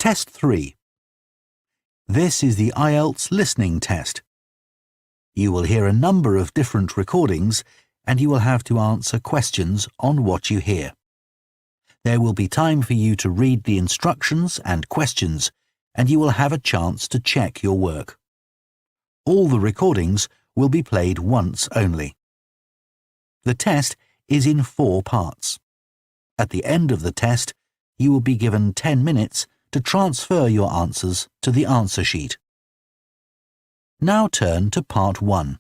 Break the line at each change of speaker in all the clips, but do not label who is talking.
Test 3. This is the Ielts listening test. You will hear a number of different recordings and you will have to answer questions on what you hear. There will be time for you to read the instructions and questions, and you will have a chance to check your work. All the recordings will be played once only. The test is in 4 parts. At the end of the test, you will be given 10 minutes to transfer your answers to the answer sheet. Now turn to Part 1.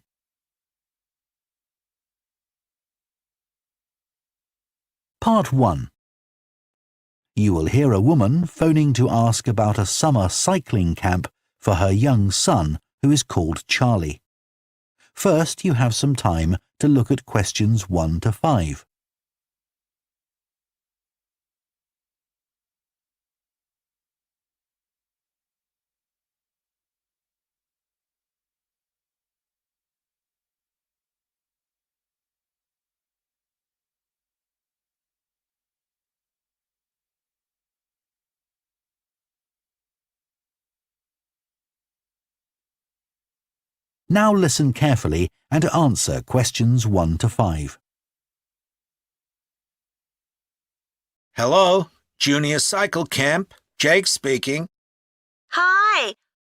Part 1. You will hear a woman phoning to ask about a summer cycling camp for her young son who is called Charlie. First, you have some time to look at questions 1 to 5. Now listen carefully and answer questions 1 to 5.
Hello, Junior Cycle Camp. Jake speaking.
Hi,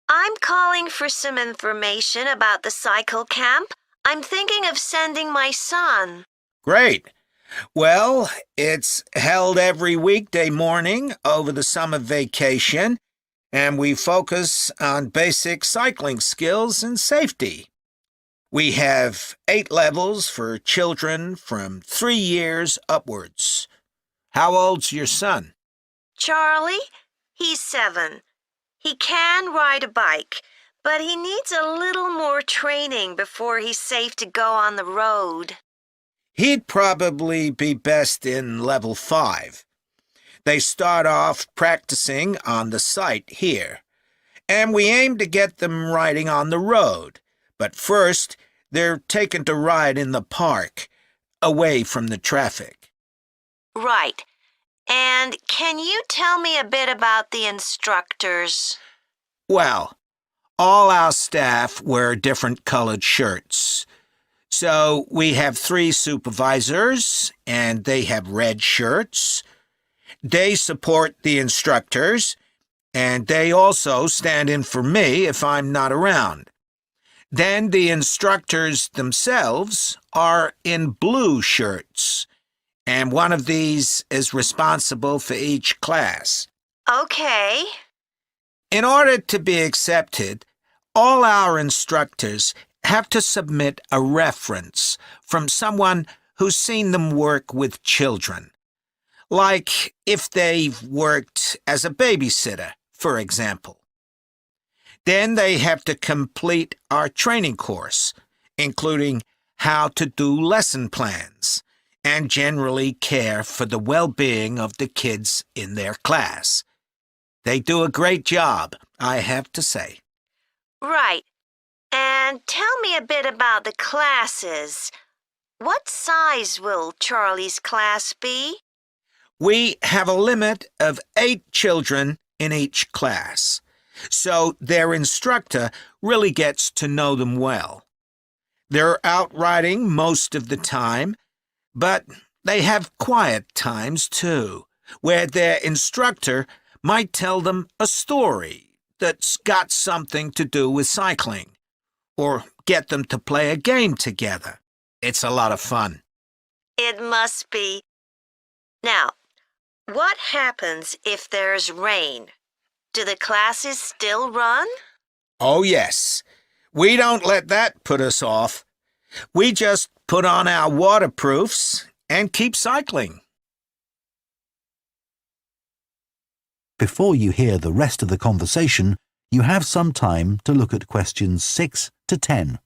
I'm calling for some information about the cycle camp. I'm thinking of sending my son.
Great. Well, it's held every weekday morning over the summer vacation, and we focus on basic cycling skills and safety. We have 8 levels for children from 3 years upwards. How old's your son?
Charlie, he's 7. He can ride a bike, but he needs a little more training before he's safe to go on the road.
He'd probably be best in level 5. They start off practicing on the site here, and we aim to get them riding on the road. But first, they're taken to ride in the park, away from the traffic.
Right. And can you tell me a bit about the instructors?
Well, all our staff wear different colored shirts. So we have 3 supervisors, and they have red shirts. They support the instructors, and they also stand in for me if I'm not around. Then the instructors themselves are in blue shirts, and one of these is responsible for each class.
Okay.
In order to be accepted, all our instructors have to submit a reference from someone who's seen them work with children. Like if they've worked as a babysitter, for example. Then they have to complete our training course, including how to do lesson plans and generally care for the well-being of the kids in their class. They do a great job, I have to say.
Right. And tell me a bit about the classes. What size will Charlie's class be?
We have a limit of 8 children in each class, so their instructor really gets to know them well. They're out riding most of the time, but they have quiet times too, where their instructor might tell them a story that's got something to do with cycling, or get them to play a game together. It's a lot of fun.
It must be. Now, what happens if there's rain? Do the classes still run?
Oh, yes. We don't let that put us off. We just put on our waterproofs and keep cycling.
Before you hear the rest of the conversation, you have some time to look at questions 6 to 10.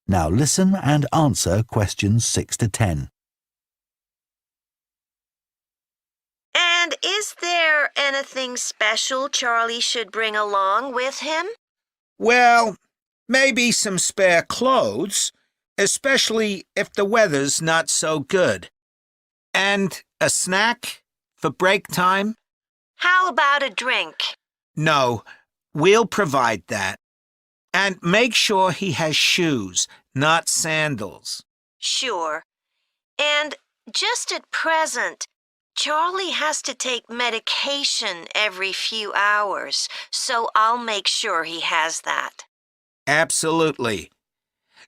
Now listen and answer questions 6 to 10.
And is there anything special Charlie should bring along with him?
Well, maybe some spare clothes, especially if the weather's not so good. And a snack for break time?
How about a drink?
No, we'll provide that. And make sure he has shoes, not sandals.
Sure. And just at present, Charlie has to take medication every few hours, so I'll make sure he has that.
Absolutely.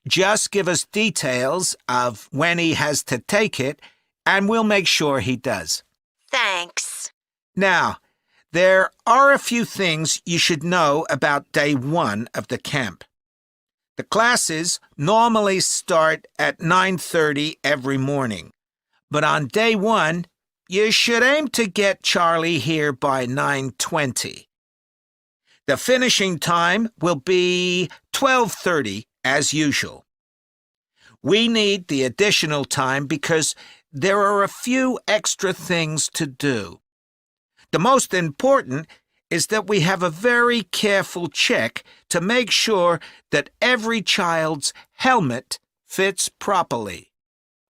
Just give us details of when he has to take it, and we'll make sure he does.
Thanks.
Now, there are a few things you should know about day 1 of the camp. The classes normally start at 9:30 every morning, but on day 1, you should aim to get Charlie here by 9:20. The finishing time will be 12:30 as usual. We need the additional time because there are a few extra things to do. The most important is that we have a very careful check to make sure that every child's helmet fits properly.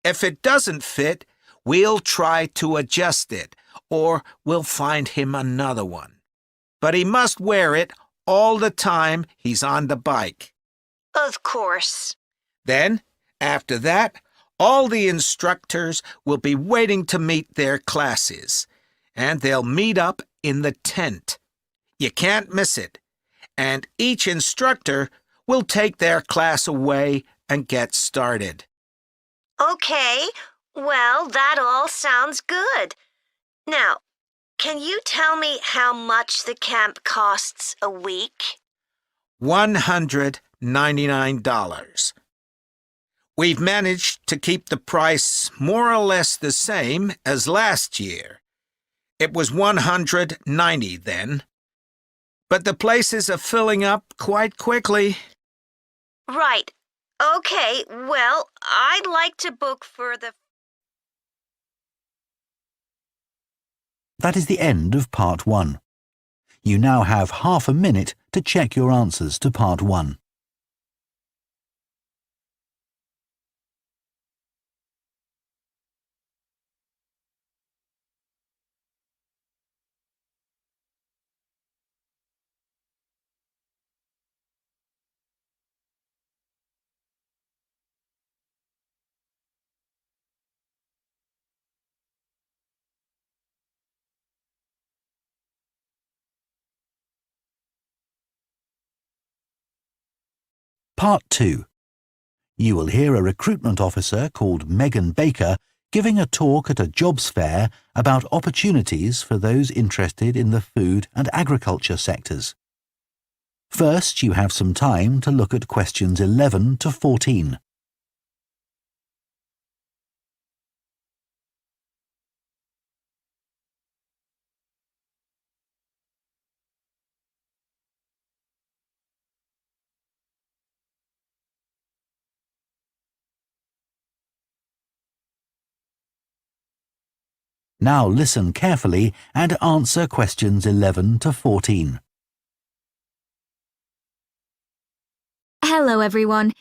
If it doesn't fit, we'll try to adjust it, or we'll find him another one. But he must wear it all the time he's on the bike.
Of course.
Then, after that, all the instructors will be waiting to meet their classes, and they'll meet up in the tent. You can't miss it, and each instructor will take their class away and get started.
Okay, well, that all sounds good. Now, can you tell me how much the camp costs a week?
$199. We've managed to keep the price more or less the same as last year. It was $190 then. But the places are filling up quite quickly.
Right. Okay, well, I'd like to book for the...
That is the end of part 1. You now have half a minute to check your answers to part 1. Part 2. You will hear a recruitment officer called Megan Baker giving a talk at a jobs fair about opportunities for those interested in the food and agriculture sectors. First, you have some time to look at questions 11 to 14. Now listen carefully and answer questions 11 to 14.
Hello everyone,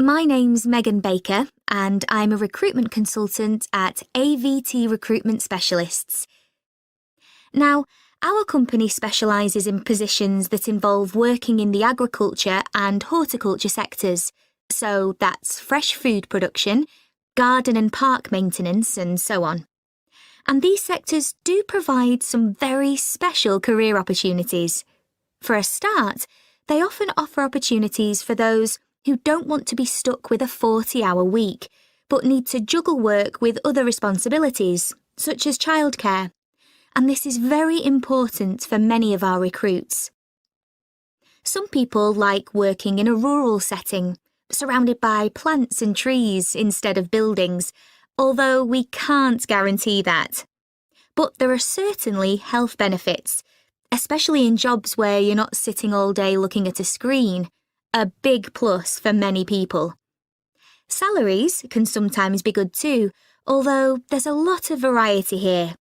my name's Megan Baker and I'm a recruitment consultant at AVT Recruitment Specialists. Now, our company specialises in positions that involve working in the agriculture and horticulture sectors, so that's fresh food production, garden and park maintenance and so on. And these sectors do provide some very special career opportunities. For a start, they often offer opportunities for those who don't want to be stuck with a 40-hour week, but need to juggle work with other responsibilities, such as childcare. And this is very important for many of our recruits. Some people like working in a rural setting, surrounded by plants and trees instead of buildings, although we can't guarantee that. But there are certainly health benefits, especially in jobs where you're not sitting all day looking at a screen, a big plus for many people. Salaries can sometimes be good too, although there's a lot of variety here.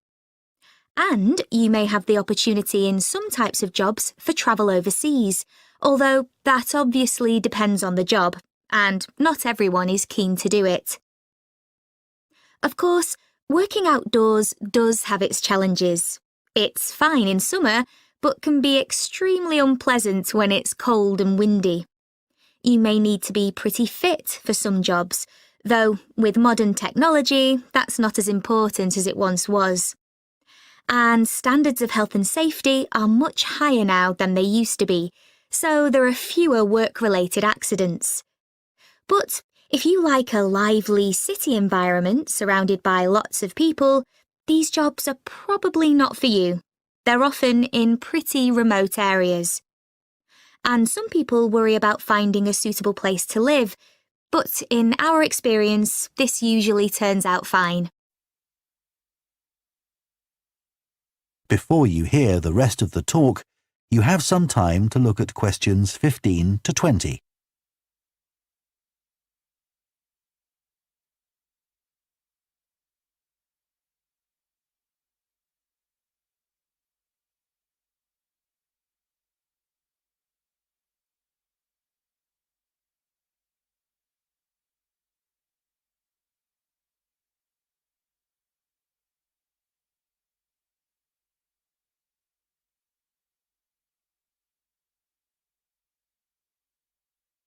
And you may have the opportunity in some types of jobs for travel overseas, although that obviously depends on the job, and not everyone is keen to do it. Of course, working outdoors does have its challenges. It's fine in summer, but can be extremely unpleasant when it's cold and windy. You may need to be pretty fit for some jobs, though with modern technology, that's not as important as it once was. And standards of health and safety are much higher now than they used to be, so there are fewer work-related accidents. But if you like a lively city environment surrounded by lots of people, these jobs are probably not for you. They're often in pretty remote areas. And some people worry about finding a suitable place to live, but in our experience, this usually turns out fine.
Before you hear the rest of the talk, you have some time to look at questions 15 to 20.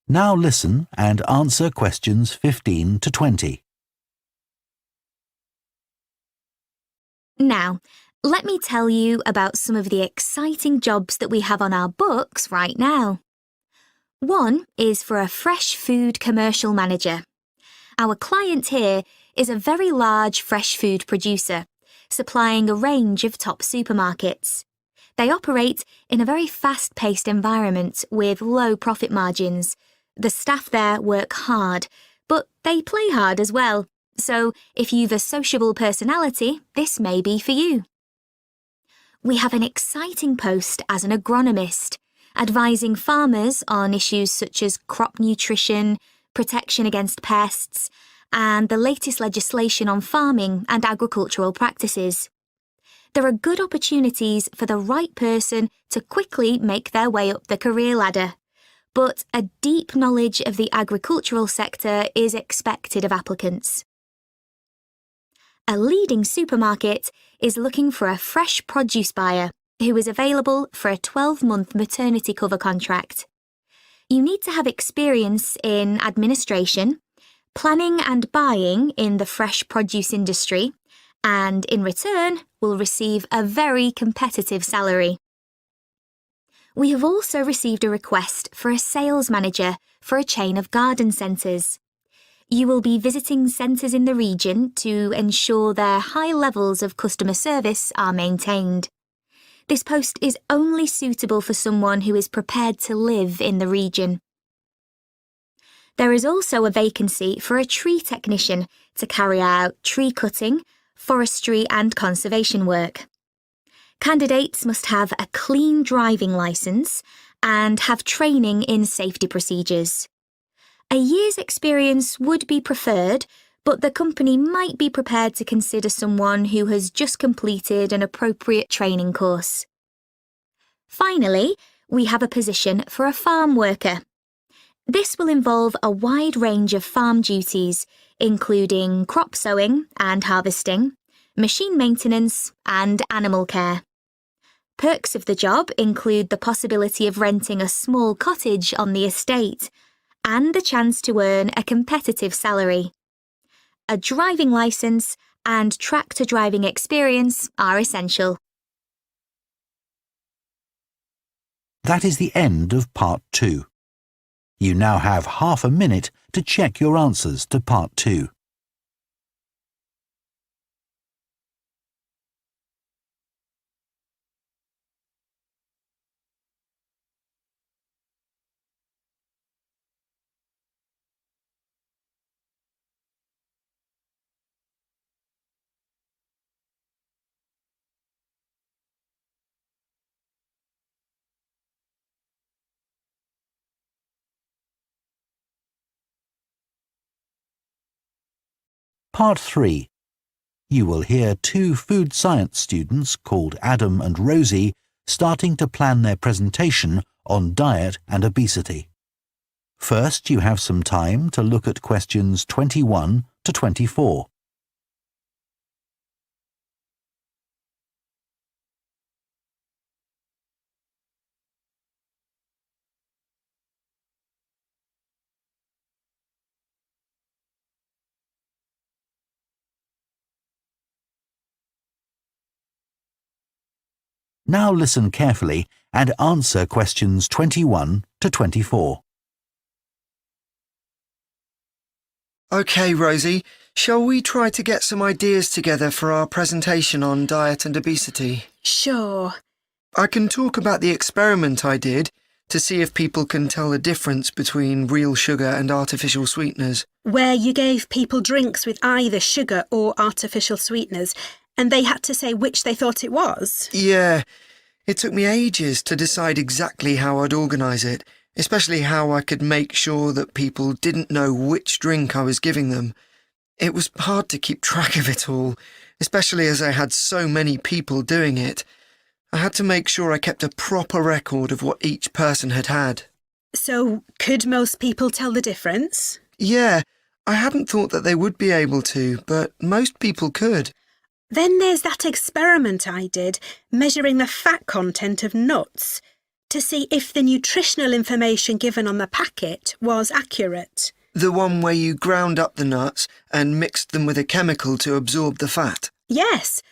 Now listen and answer questions 15 to 20.
Now, let me tell you about some of the exciting jobs that we have on our books right now. One is for a fresh food commercial manager. Our client here is a very large fresh food producer, supplying a range of top supermarkets. They operate in a very fast-paced environment with low profit margins. The staff there work hard, but they play hard as well. So if you've a sociable personality, this may be for you. We have an exciting post as an agronomist, advising farmers on issues such as crop nutrition, protection against pests, and the latest legislation on farming and agricultural practices. There are good opportunities for the right person to quickly make their way up the career ladder, but a deep knowledge of the agricultural sector is expected of applicants. A leading supermarket is looking for a fresh produce buyer who is available for a 12-month maternity cover contract. You need to have experience in administration, planning and buying in the fresh produce industry, and in return will receive a very competitive salary. We have also received a request for a sales manager for a chain of garden centres. You will be visiting centres in the region to ensure their high levels of customer service are maintained. This post is only suitable for someone who is prepared to live in the region. There is also a vacancy for a tree technician to carry out tree cutting, forestry and conservation work. Candidates must have a clean driving licence and have training in safety procedures. A year's experience would be preferred, but the company might be prepared to consider someone who has just completed an appropriate training course. Finally, we have a position for a farm worker. This will involve a wide range of farm duties, including crop sowing and harvesting, machine maintenance, and animal care. Perks of the job include the possibility of renting a small cottage on the estate and the chance to earn a competitive salary. A driving licence and tractor driving experience are essential.
That is the end of Part 2. You now have half a minute to check your answers to Part 2. Part 3. You will hear two food science students called Adam and Rosie starting to plan their presentation on diet and obesity. First, you have some time to look at questions 21 to 24. Now listen carefully and answer questions 21 to 24.
OK, Rosie, shall we try to get some ideas together for our presentation on diet and obesity?
Sure.
I can talk about the experiment I did to see if people can tell the difference between real sugar and artificial sweeteners.
Where you gave people drinks with either sugar or artificial sweeteners, and they had to say which they thought it was?
Yeah, it took me ages to decide exactly how I'd organise it, especially how I could make sure that people didn't know which drink I was giving them. It was hard to keep track of it all, especially as I had so many people doing it. I had to make sure I kept a proper record of what each person had had.
So, could most people tell the difference?
Yeah, I hadn't thought that they would be able to, but most people could.
Then there's that experiment I did, measuring the fat content of nuts, to see if the nutritional information given on the packet was accurate.
The one where you ground up the nuts and mixed them with a chemical to absorb the fat?
Yes.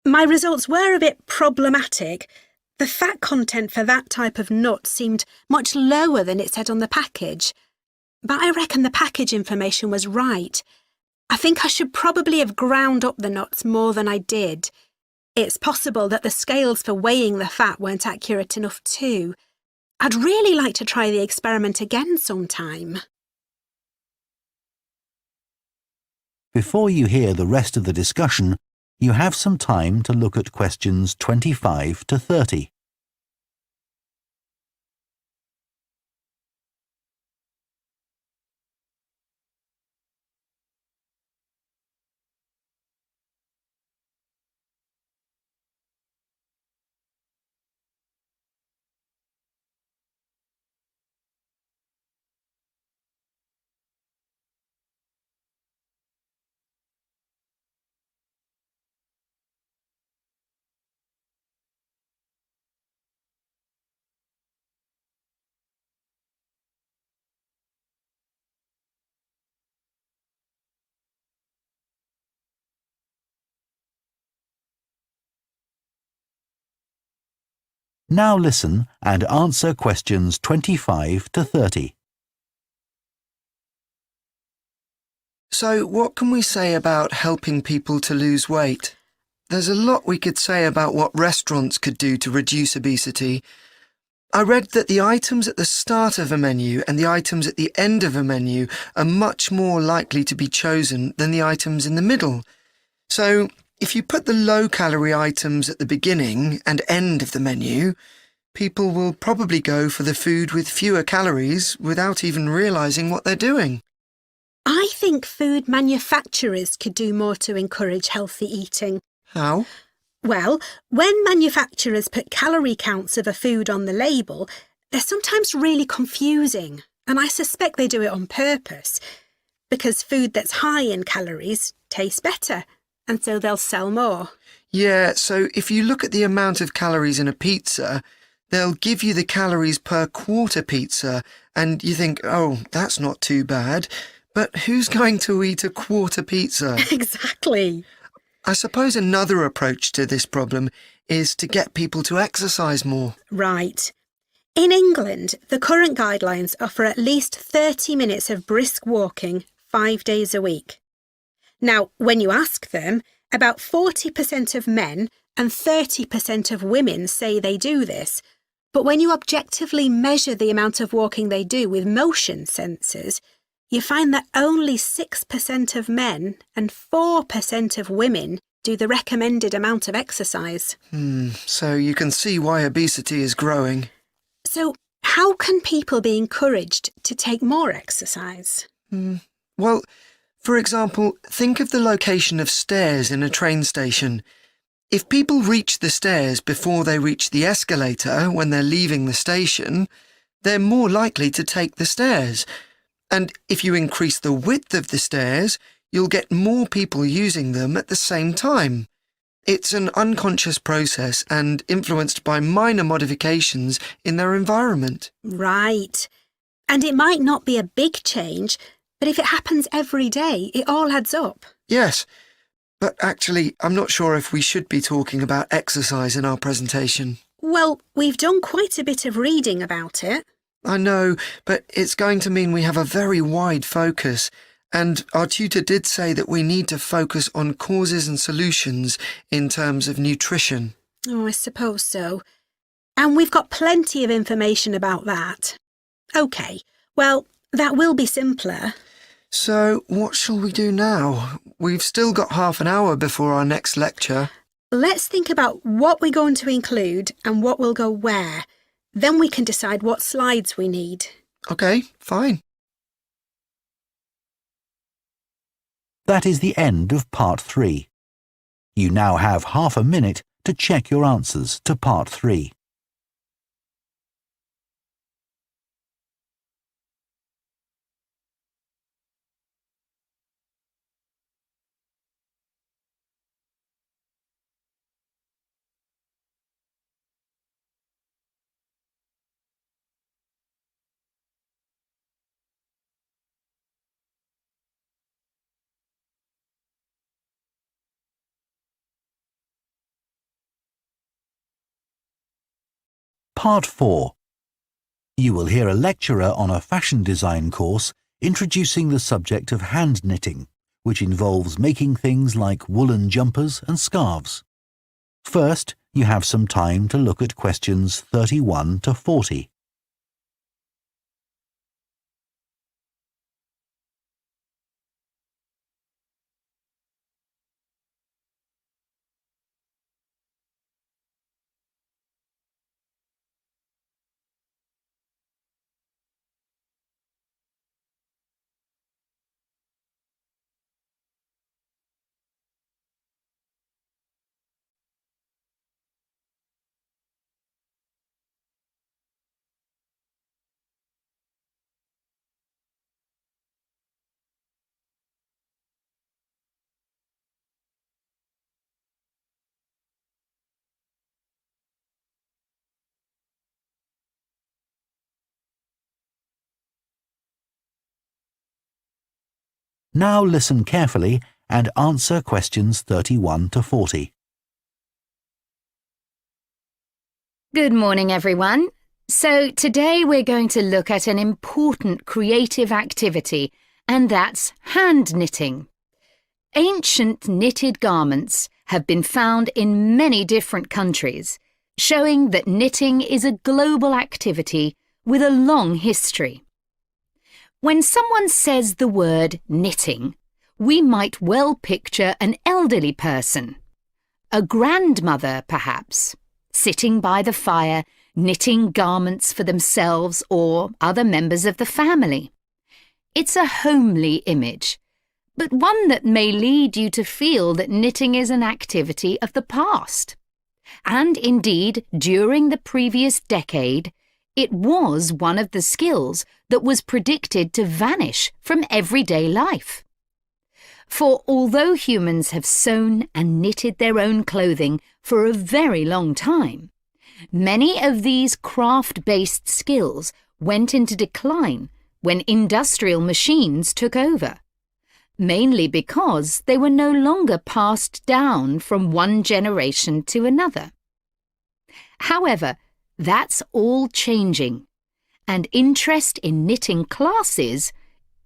My results were a bit problematic. The fat content for that type of nut seemed much lower than it said on the package. But I reckon the package information was right. I think I should probably have ground up the nuts more than I did. It's possible that the scales for weighing the fat weren't accurate enough too. I'd really like to try the experiment again sometime.
Before you hear the rest of the discussion, you have some time to look at questions 25 to 30. Now listen and answer questions 25 to 30.
So what can we say about helping people to lose weight? There's a lot we could say about what restaurants could do to reduce obesity. I read that the items at the start of a menu and the items at the end of a menu are much more likely to be chosen than the items in the middle. So if you put the low-calorie items at the beginning and end of the menu, people will probably go for the food with fewer calories without even realising what they're doing.
I think food manufacturers could do more to encourage healthy eating.
How?
Well, when manufacturers put calorie counts of a food on the label, they're sometimes really confusing, and I suspect they do it on purpose, because food that's high in calories tastes better, and so they'll sell more.
Yeah, so if you look at the amount of calories in a pizza, they'll give you the calories per quarter pizza, and you think, oh, that's not too bad. But who's going to eat a quarter pizza?
Exactly.
I suppose another approach to this problem is to get people to exercise more.
Right. In England, the current guidelines are for at least 30 minutes of brisk walking 5 days a week. Now, when you ask them, about 40% of men and 30% of women say they do this. But when you objectively measure the amount of walking they do with motion sensors, you find that only 6% of men and 4% of women do the recommended amount of exercise.
So you can see why obesity is growing.
So how can people be encouraged to take more exercise?
Well, For example, think of the location of stairs in a train station. If people reach the stairs before they reach the escalator when they're leaving the station, they're more likely to take the stairs. And if you increase the width of the stairs, you'll get more people using them at the same time. It's an unconscious process and influenced by minor modifications in their environment.
Right. And it might not be a big change, but if it happens every day, it all adds up.
Yes, but actually, I'm not sure if we should be talking about exercise in our presentation.
Well, we've done quite a bit of reading about it.
I know, but it's going to mean we have a very wide focus, and our tutor did say that we need to focus on causes and solutions in terms of nutrition.
Oh, I suppose so. And we've got plenty of information about that. OK, well, that will be simpler.
So, what shall we do now? We've still got half an hour before our next lecture.
Let's think about what we're going to include and what will go where. Then we can decide what slides we need.
OK, fine.
That is the end of Part 3. You now have half a minute to check your answers to Part 3. Part 4. You will hear a lecturer on a fashion design course introducing the subject of hand knitting, which involves making things like woolen jumpers and scarves. First, you have some time to look at questions 31 to 40. Now listen carefully and answer questions 31 to 40.
Good morning, everyone. So today we're going to look at an important creative activity, and that's hand knitting. Ancient knitted garments have been found in many different countries, showing that knitting is a global activity with a long history. When someone says the word knitting, we might well picture an elderly person, a grandmother perhaps, sitting by the fire knitting garments for themselves or other members of the family. It's a homely image, but one that may lead you to feel that knitting is an activity of the past. And indeed, during the previous decade, it was one of the skills that was predicted to vanish from everyday life. For although humans have sewn and knitted their own clothing for a very long time, many of these craft-based skills went into decline when industrial machines took over, mainly because they were no longer passed down from one generation to another. However, that's all changing, and interest in knitting classes,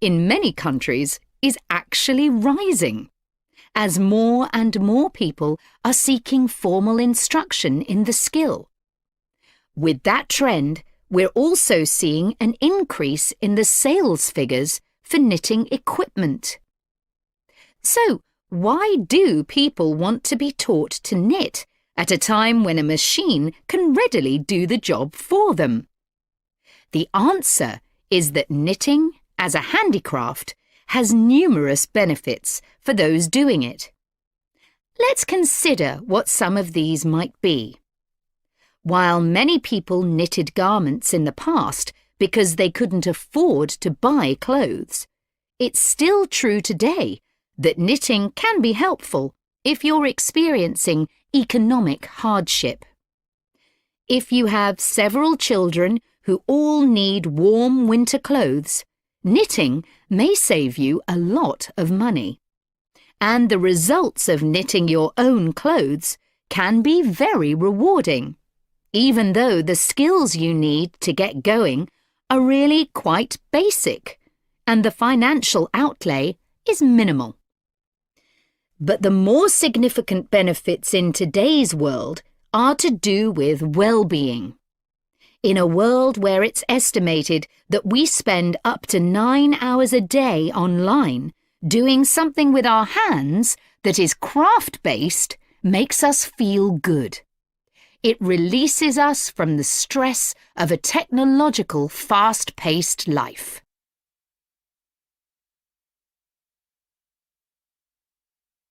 in many countries, is actually rising, as more and more people are seeking formal instruction in the skill. With that trend, we're also seeing an increase in the sales figures for knitting equipment. So, why do people want to be taught to knit at a time when a machine can readily do the job for them? The answer is that knitting, as a handicraft, has numerous benefits for those doing it. Let's consider what some of these might be. While many people knitted garments in the past because they couldn't afford to buy clothes, it's still true today that knitting can be helpful if you're experiencing economic hardship. If you have several children who all need warm winter clothes, knitting may save you a lot of money. And the results of knitting your own clothes can be very rewarding, even though the skills you need to get going are really quite basic and the financial outlay is minimal. But the more significant benefits in today's world are to do with well-being. In a world where it's estimated that we spend up to 9 hours a day online, doing something with our hands that is craft-based makes us feel good. It releases us from the stress of a technological, fast-paced life.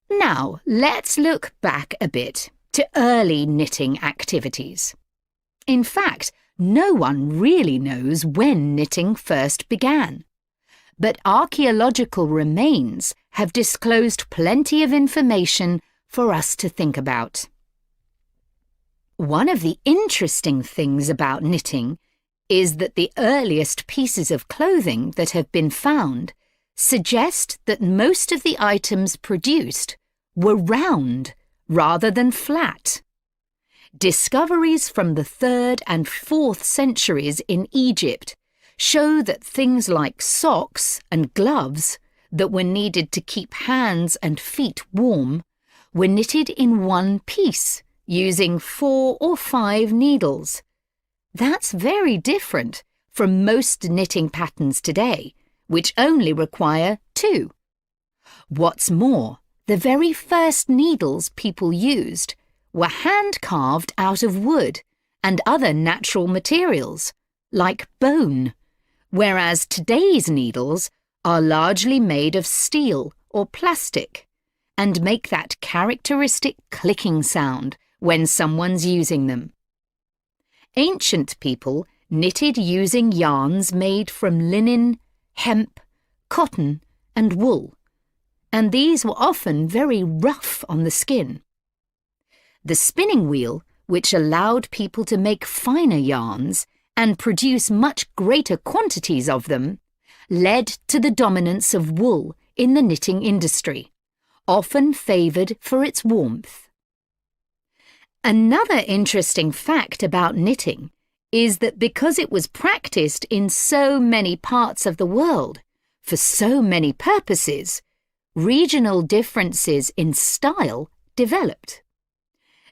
Now, let's look back a bit to early knitting activities. In fact, no one really knows when knitting first began. But archaeological remains have disclosed plenty of information for us to think about. One of the interesting things about knitting is that the earliest pieces of clothing that have been found suggest that most of the items produced were round rather than flat. Discoveries from the 3rd and 4th centuries in Egypt show that things like socks and gloves that were needed to keep hands and feet warm were knitted in one piece using 4 or 5 needles. That's very different from most knitting patterns today, which only require 2. What's more, the very first needles people used were hand-carved out of wood and other natural materials, like bone, whereas today's needles are largely made of steel or plastic and make that characteristic clicking sound when someone's using them. Ancient people knitted using yarns made from linen, hemp, cotton and wool, and these were often very rough on the skin. The spinning wheel, which allowed people to make finer yarns and produce much greater quantities of them, led to the dominance of wool in the knitting industry, often favoured for its warmth. Another interesting fact about knitting is that because it was practiced in so many parts of the world, for so many purposes, regional differences in style developed.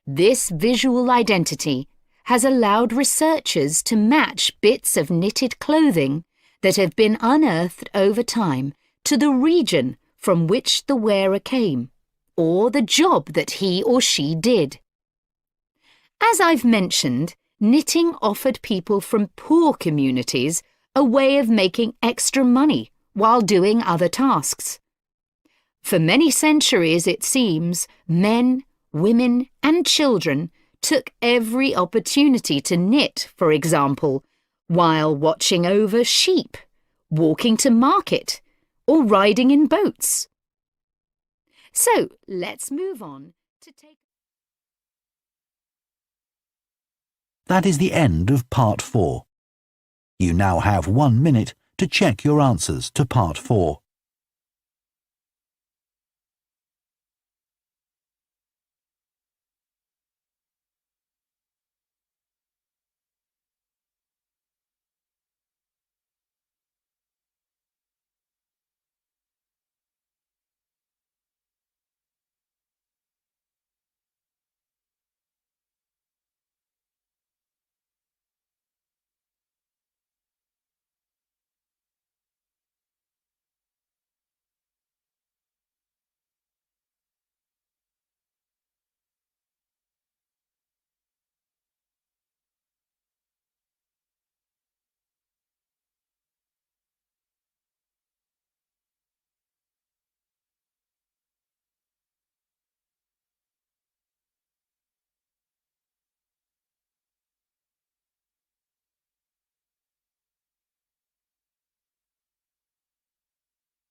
This visual identity has allowed researchers to match bits of knitted clothing that have been unearthed over time to the region from which the wearer came, or the job that he or she did. As I've mentioned, knitting offered people from poor communities a way of making extra money while doing other tasks. For many centuries, it seems, men, women and children took every opportunity to knit, for example, while watching over sheep, walking to market, or riding in boats. So let's move on to take...
That is the end of Part 4. You now have 1 minute to check your answers to Part 4.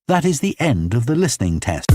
That is the end of the listening test.